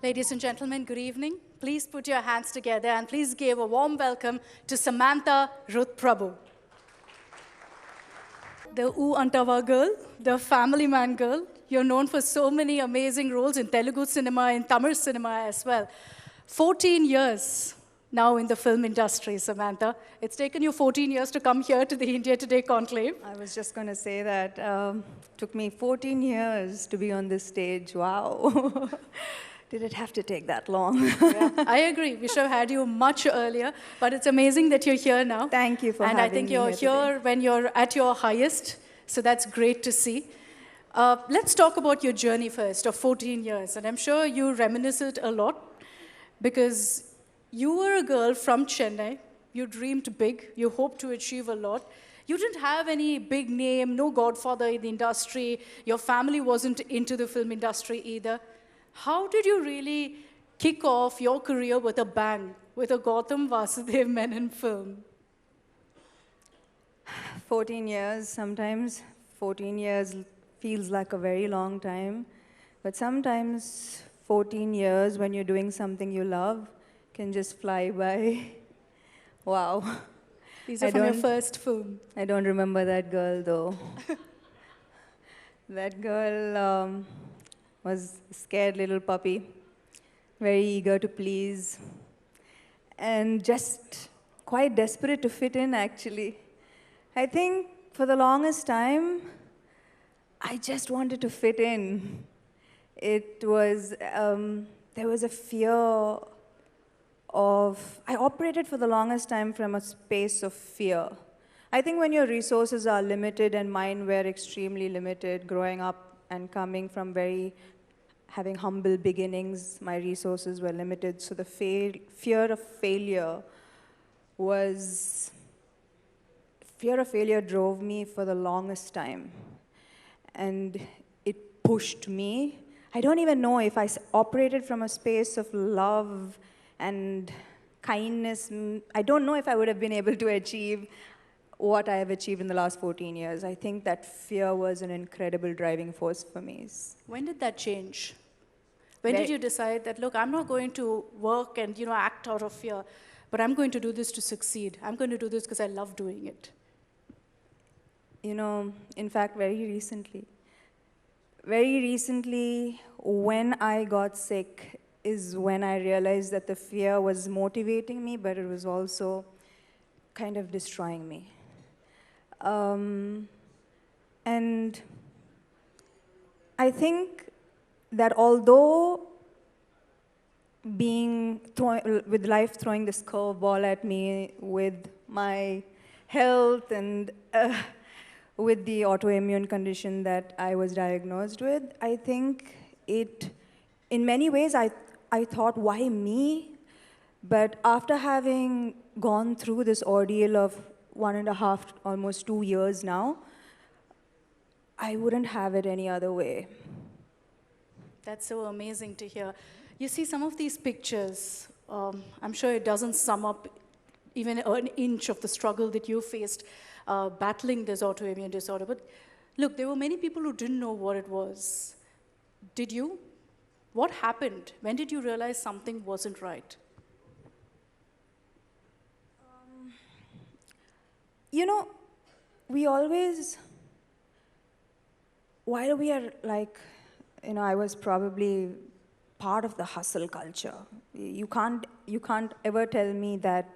Ladies and gentlemen, good evening. Please put your hands together and please give a warm welcome to Samantha Ruth Prabhu. The Ooh Antava girl, the family man girl. You're known for so many amazing roles in Telugu cinema, in Tamil cinema as well. 14 years now in the film industry, Samantha. It's taken you 14 years to come here to the India Today Conclave. I was just going to say that took me 14 years to be on this stage. Wow. Did it have to take that long? Yeah, I agree. We should have had you much earlier, but it's amazing that you're here now. Thank you for having me. And I think you're here when you're at your highest, so that's great to see. Let's talk about your journey first of 14 years, and I'm sure you reminisce it a lot because you were a girl from Chennai. You dreamed big. You hoped to achieve a lot. You didn't have any big name, no godfather in the industry. Your family wasn't into the film industry either. How did you really kick off your career with a bang, with a Gautam Vasudev Menon film? 14 years, sometimes 14 years feels like a very long time. But sometimes 14 years when you're doing something you love can just fly by. Wow. These are from your first film. I don't remember that girl though. That girl was a scared little puppy, very eager to please, and just quite desperate to fit in, actually. I think for the longest time, I just wanted to fit in. It was, there was a fear of, I operated for the longest time from a space of fear. I think when your resources are limited, and mine were extremely limited, growing up and coming from having humble beginnings, my resources were limited, so the fear of failure drove me for the longest time. And it pushed me. I don't even know if I operated from a space of love and kindness. I don't know if I would have been able to achieve what I have achieved in the last 14 years. I think that fear was an incredible driving force for me. When did that change? When did you decide that, look, I'm not going to work and act out of fear, but I'm going to do this to succeed. I'm going to do this because I love doing it. In fact, very recently, when I got sick is when I realized that the fear was motivating me, but it was also kind of destroying me. And I think that although with life throwing this curveball at me with my health and with the autoimmune condition that I was diagnosed with, I think in many ways, I thought, why me? But after having gone through this ordeal of 1.5, almost 2 years now, I wouldn't have it any other way. That's so amazing to hear. You see some of these pictures, I'm sure it doesn't sum up even an inch of the struggle that you faced battling this autoimmune disorder. But look, there were many people who didn't know what it was. Did you? What happened? When did you realize something wasn't right? We always, while we are I was probably part of the hustle culture. You can't ever tell me that,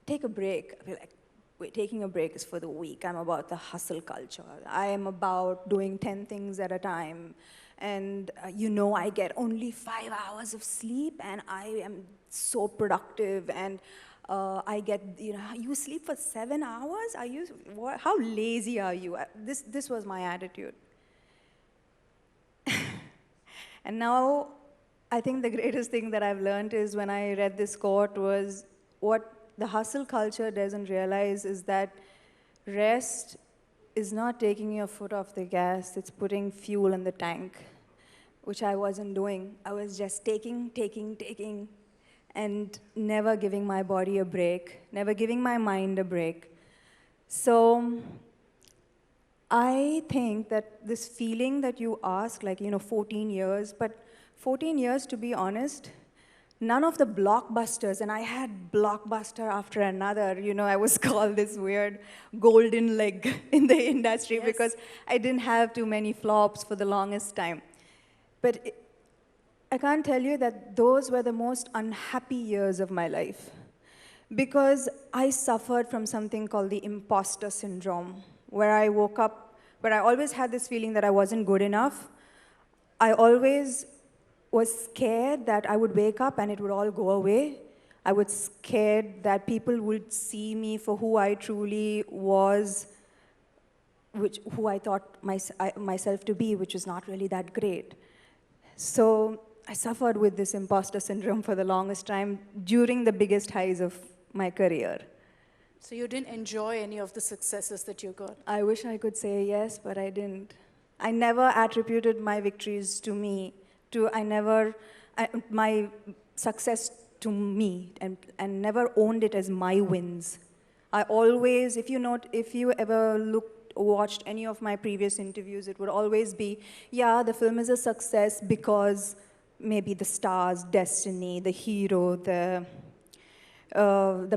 take a break. I'll be like, wait, taking a break is for the weak. I'm about the hustle culture. I am about doing 10 things at a time. And I get only 5 hours of sleep, and I am so productive. And I get, you sleep for 7 hours? How lazy are you? This was my attitude. And now, I think the greatest thing that I've learned is when I read this quote was, what the hustle culture doesn't realize is that rest is not taking your foot off the gas, it's putting fuel in the tank, which I wasn't doing. I was just taking, and never giving my body a break, never giving my mind a break. So I think that this feeling that you ask, 14 years, but 14 years, to be honest. None of the blockbusters, and I had blockbuster after another. I was called this weird golden leg in the industry Yes. because I didn't have too many flops for the longest time. But I can't tell you that those were the most unhappy years of my life because I suffered from something called the imposter syndrome, where I woke up, where I always had this feeling that I wasn't good enough. I always was scared that I would wake up and it would all go away. I was scared that people would see me for who I truly was, who I thought myself to be, which is not really that great. So I suffered with this imposter syndrome for the longest time during the biggest highs of my career. So you didn't enjoy any of the successes that you got? I wish I could say yes, but I didn't. I never attributed my victories to me. My success to me, and never owned it as my wins. I always, if you ever watched any of my previous interviews, it would always be, yeah, the film is a success because maybe the stars, destiny, the hero, the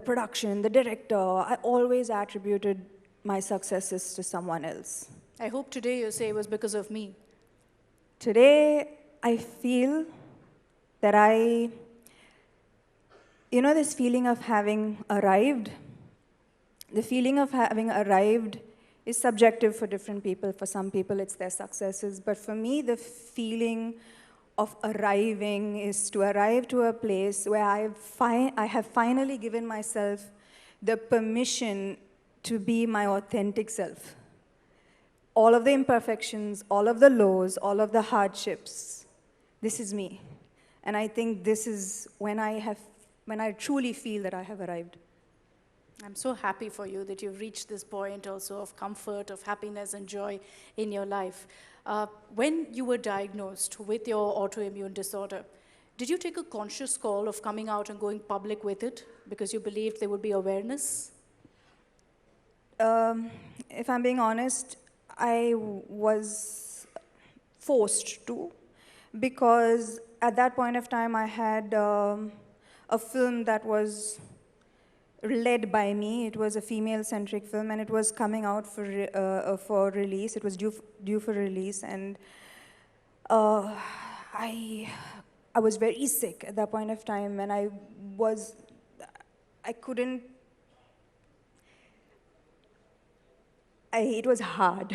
production, the director. I always attributed my successes to someone else. I hope today you say it was because of me. Today, I feel that this feeling of having arrived, the feeling of having arrived is subjective for different people. For some people, it's their successes. But for me, the feeling of arriving is to arrive to a place where I have finally given myself the permission to be my authentic self. All of the imperfections, all of the lows, all of the hardships, this is me. And I think this is when I truly feel that I have arrived. I'm so happy for you that you've reached this point also of comfort, of happiness and joy in your life. When you were diagnosed with your autoimmune disorder, did you take a conscious call of coming out and going public with it because you believed there would be awareness? If I'm being honest, I was forced to, because at that point of time I had a film that was led by me. It was a female-centric film, and it was coming out for release. It was due for release, and I was very sick at that point of time, and I couldn't. It was hard.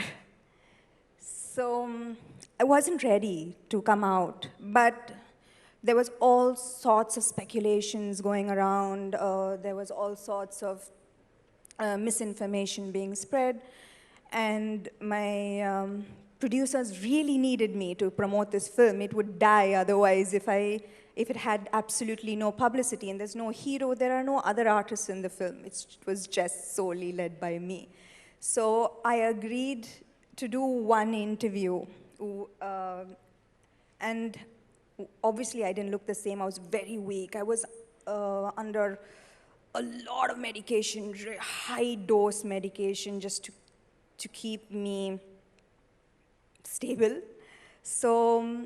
So I wasn't ready to come out, but there was all sorts of speculations going around. There was all sorts of misinformation being spread, and my producers really needed me to promote this film. It would die otherwise if it had absolutely no publicity, and there's no hero, there are no other artists in the film. It was just solely led by me. So I agreed to do one interview, and obviously I didn't look the same. I was very weak. I was under a lot of medication, high dose medication, just to keep me stable. So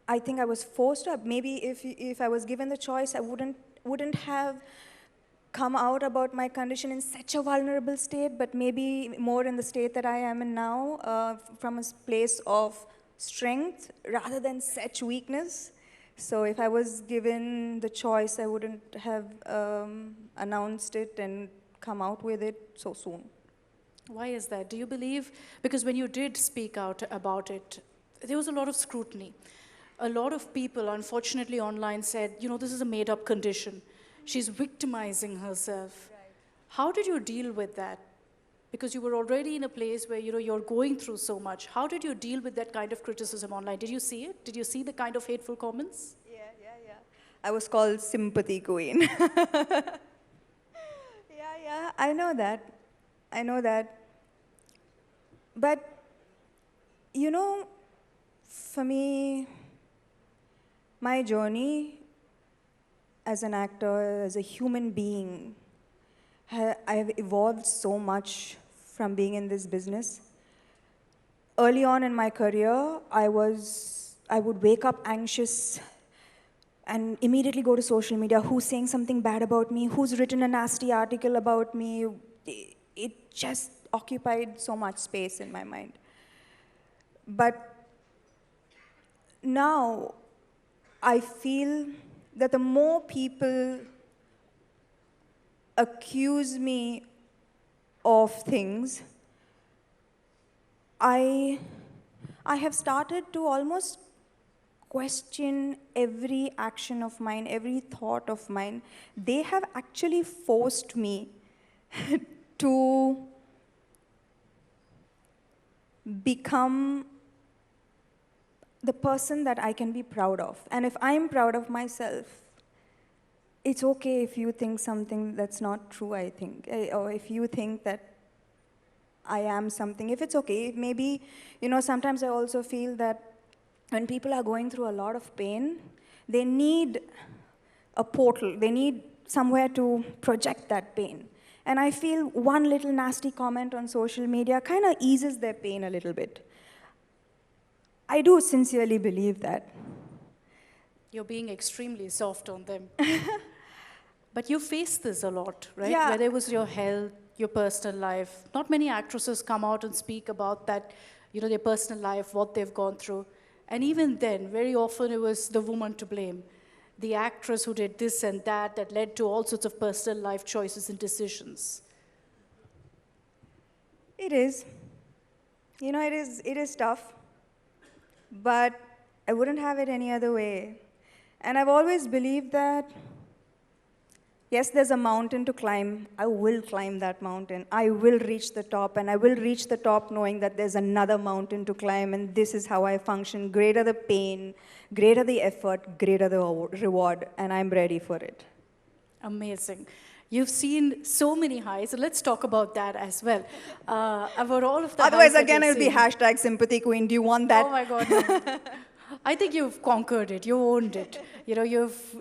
I think I was forced up. Maybe if I was given the choice, I wouldn't have come out about my condition in such a vulnerable state, but maybe more in the state that I am in now, from a place of strength rather than such weakness. So if I was given the choice, I wouldn't have announced it and come out with it so soon. Why is that? Do you believe, because when you did speak out about it, there was a lot of scrutiny. A lot of people, unfortunately, online said, this is a made-up condition. She's victimizing herself. Right. How did you deal with that? Because you were already in a place where you're going through so much. How did you deal with that kind of criticism online? Did you see it? Did you see the kind of hateful comments? Yeah. I was called sympathy queen. Yeah, I know that. But, for me, my journey as an actor, as a human being, I've evolved so much from being in this business. Early on in my career, I I would wake up anxious and immediately go to social media. Who's saying something bad about me? Who's written a nasty article about me? It just occupied so much space in my mind. But now I feel that the more people accuse me of things, I have started to almost question every action of mine, every thought of mine. They have actually forced me to become the person that I can be proud of. And if I'm proud of myself, it's okay if you think something that's not true, I think. Or if you think that I am something, if it's okay. Maybe, sometimes I also feel that when people are going through a lot of pain, they need a portal. They need somewhere to project that pain. And I feel one little nasty comment on social media kind of eases their pain a little bit. I do sincerely believe that. You're being extremely soft on them. But you face this a lot, right? Yeah. Whether it was your health, your personal life. Not many actresses come out and speak about that, their personal life, what they've gone through. And even then, very often it was the woman to blame. The actress who did this and that led to all sorts of personal life choices and decisions. It is. It is tough. But I wouldn't have it any other way. And I've always believed that, yes, there's a mountain to climb. I will climb that mountain. I will reach the top, and I will reach the top knowing that there's another mountain to climb, and this is how I function. Greater the pain, greater the effort, greater the reward, and I'm ready for it. Amazing. You've seen so many highs, so let's talk about that as well. About all of the Otherwise, highs again, it'll be hashtag sympathy queen. Do you want that? Oh my God. No. I think you've conquered it. You owned it. You've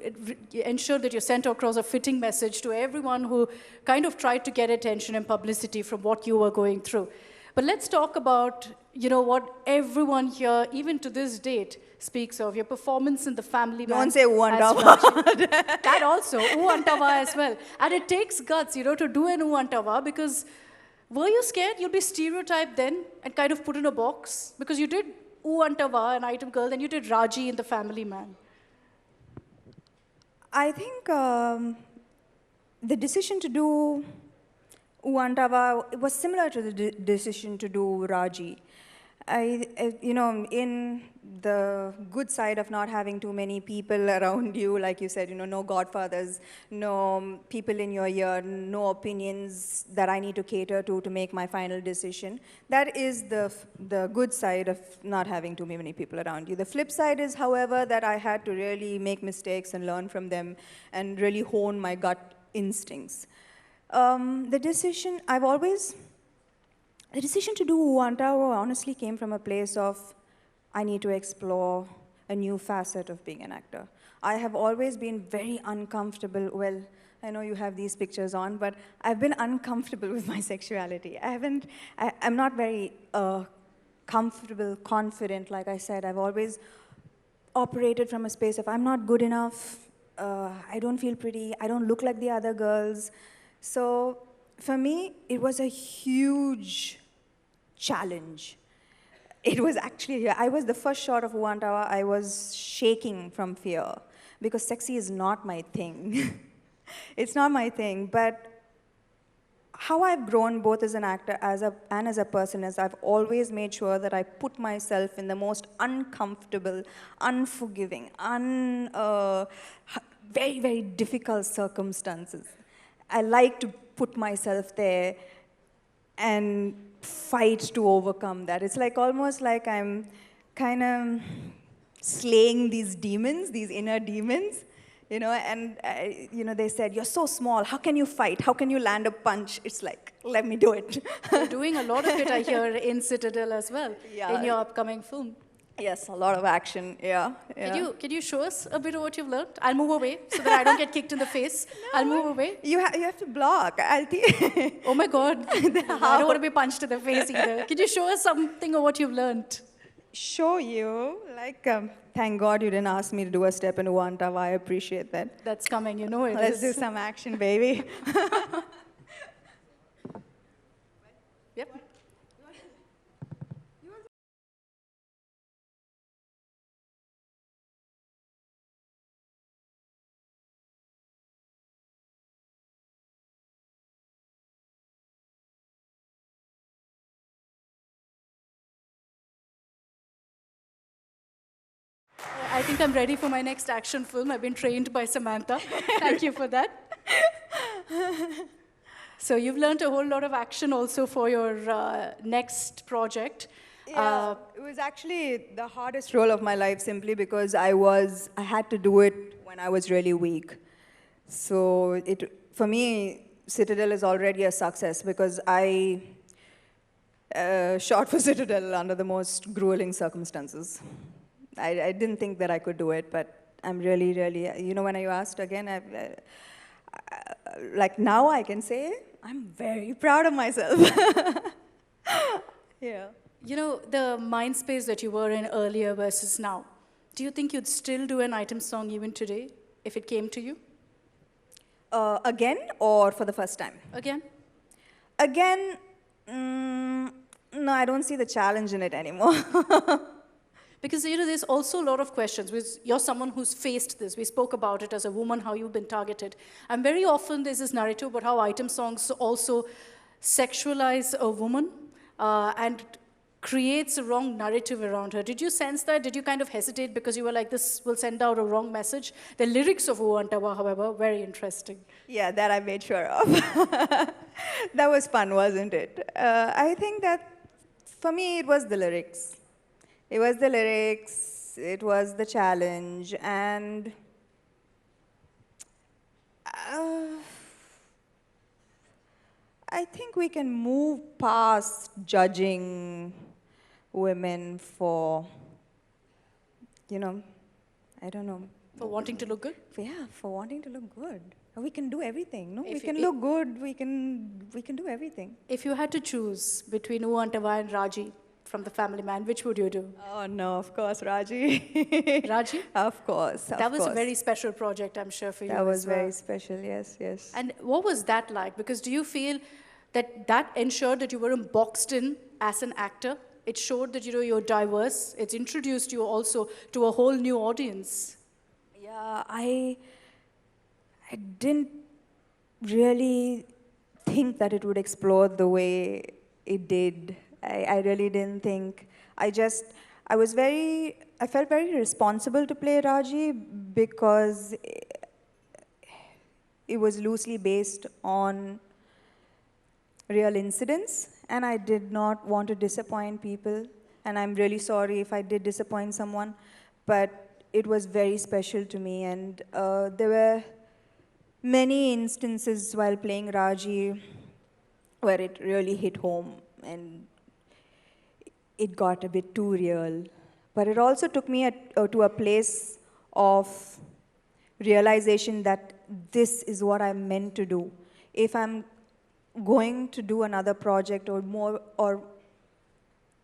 ensured that you sent across a fitting message to everyone who kind of tried to get attention and publicity from what you were going through. But let's talk about, what everyone here, even to this date, speaks of, your performance in The Family Man. Don't say Uantava. That also, Uantava as well. And it takes guts, to do an Uantava, because were you scared you'll be stereotyped then and kind of put in a box? Because you did Uantava, an item girl, then you did Raji in The Family Man. I think the decision to do Uantava was similar to the decision to do Raji. In the good side of not having too many people around you, like you said, no godfathers, no people in your ear, no opinions that I need to cater to make my final decision. That is the good side of not having too many people around you. The flip side is, however, that I had to really make mistakes and learn from them and really hone my gut instincts. The decision to do Uantava honestly came from a place of, I need to explore a new facet of being an actor. I have always been very uncomfortable. Well, I know you have these pictures on, but I've been uncomfortable with my sexuality. I'm not very comfortable, confident, like I said. I've always operated from a space of, I'm not good enough, I don't feel pretty, I don't look like the other girls. So for me, it was a huge challenge. It was actually, I was the first shot of Uantava, I was shaking from fear because sexy is not my thing. It's not my thing, but how I've grown both as an actor and as a person is I've always made sure that I put myself in the most uncomfortable, unforgiving, very, very difficult circumstances. I like to put myself there and fight to overcome that. It's almost like I'm kind of slaying these demons, these inner demons, and they said, you're so small, how can you fight? How can you land a punch? It's like, let me do it. You're doing a lot of it, I hear, in Citadel as well, in your upcoming film. Yes, a lot of action, yeah. Can you show us a bit of what you've learned? I'll move away so that I don't get kicked in the face. I'll move away. You have to block. Oh my God. I don't want to be punched in the face either. Can you show us something of what you've learned? show you, like, thank God you didn't ask me to do a step in Uantava. I appreciate that. That's coming, you know it Let's is. do some action, baby. Yep. I think I'm ready for my next action film. I've been trained by Samantha. Thank you for that. So you've learned a whole lot of action also for your next project. Yeah, it was actually the hardest role of my life simply because I had to do it when I was really weak. So for me, Citadel is already a success because I shot for Citadel under the most grueling circumstances. I didn't think that I could do it, but I'm really, really, when you asked again, like now I can say I'm very proud of myself. Yeah. You know, the mind space that you were in earlier versus now, do you think you'd still do an item song even today if it came to you? Again or for the first time? Again? Again, no, I don't see the challenge in it anymore. Because you know, there's also a lot of questions. You're someone who's faced this. We spoke about it as a woman, how you've been targeted. And very often there's this narrative about how item songs also sexualize a woman and creates a wrong narrative around her. Did you sense that? Did you kind of hesitate because you were like, this will send out a wrong message? The lyrics of Uantawa, however, very interesting. Yeah, that I made sure of. That was fun, wasn't it? I think that for me, it was the lyrics. It was the lyrics, it was the challenge, and I think we can move past judging women for, I don't know. For wanting to look good? Yeah, for wanting to look good. We can do everything, no? If We can you- look good, we can do everything. If you had to choose between Uantawa and Raji from The Family Man, which would you do? Oh no, of course, Raji. Raji? Of course, That was a very special project, I'm sure, for you That was as well. very special, yes, yes. And what was that like? Because do you feel that that ensured that you weren't boxed in as an actor? It showed that you're diverse. It's introduced you also to a whole new audience. Yeah, I didn't really think that it would explode the way it did. I really didn't think. I felt very responsible to play Raji because it was loosely based on real incidents, and I did not want to disappoint people. And I'm really sorry if I did disappoint someone, but it was very special to me. And there were many instances while playing Raji where it really hit home and it got a bit too real. But it also took me to a place of realization that this is what I'm meant to do. If I'm going to do another project or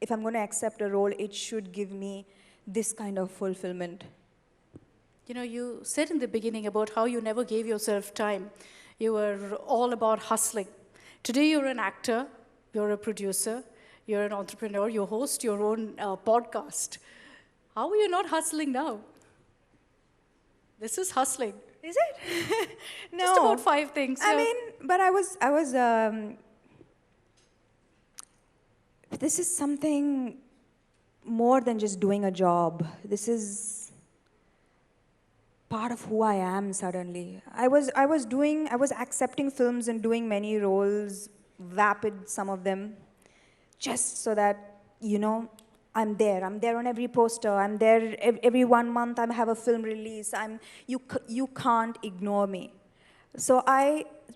if I'm going to accept a role, it should give me this kind of fulfillment. You know, you said in the beginning about how you never gave yourself time. You were all about hustling. Today you're an actor, you're a producer, you're an entrepreneur, you host your own podcast. How are you not hustling now? This is hustling. Is it? No. Just about 5 things. I mean, but this is something more than just doing a job. This is part of who I am suddenly. I was accepting films and doing many roles, vapid some of them, just so that, I'm there. I'm there on every poster. I'm there every 1 month. I have a film release. You can't ignore me. So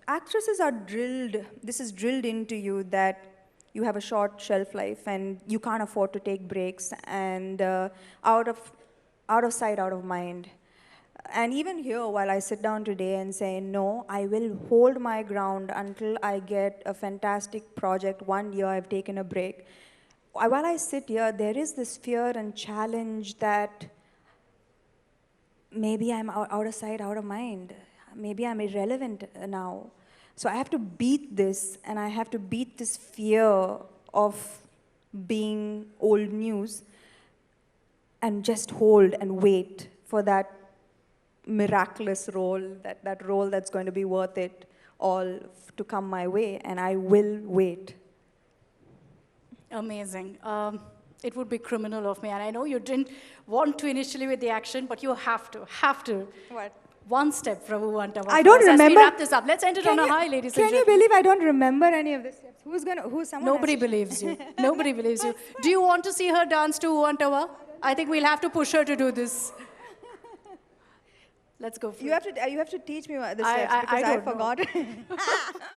actresses are drilled. This is drilled into you that you have a short shelf life and you can't afford to take breaks and out of sight, out of mind. And even here, while I sit down today and say, no, I will hold my ground until I get a fantastic project. 1 year, I've taken a break. while I sit here, there is this fear and challenge that maybe I'm out of sight, out of mind. Maybe I'm irrelevant now. So I have to beat this, and I have to beat this fear of being old news and just hold and wait for that miraculous role, that role that's going to be worth it all to come my way, and I will wait. Amazing. It would be criminal of me, and I know you didn't want to initially with the action, but you have to. What? One step, Prabhu, one time. I don't remember. As we wrap this up, let's end it on a high, ladies and gentlemen. Can you believe I don't remember any of the steps? Someone Nobody has to- believes you. Nobody believes you. Do you want to see her dance to Uwantawa? I think we'll have to push her to do this. Let's go for You it. have to teach me the steps I because I don't know. forgot.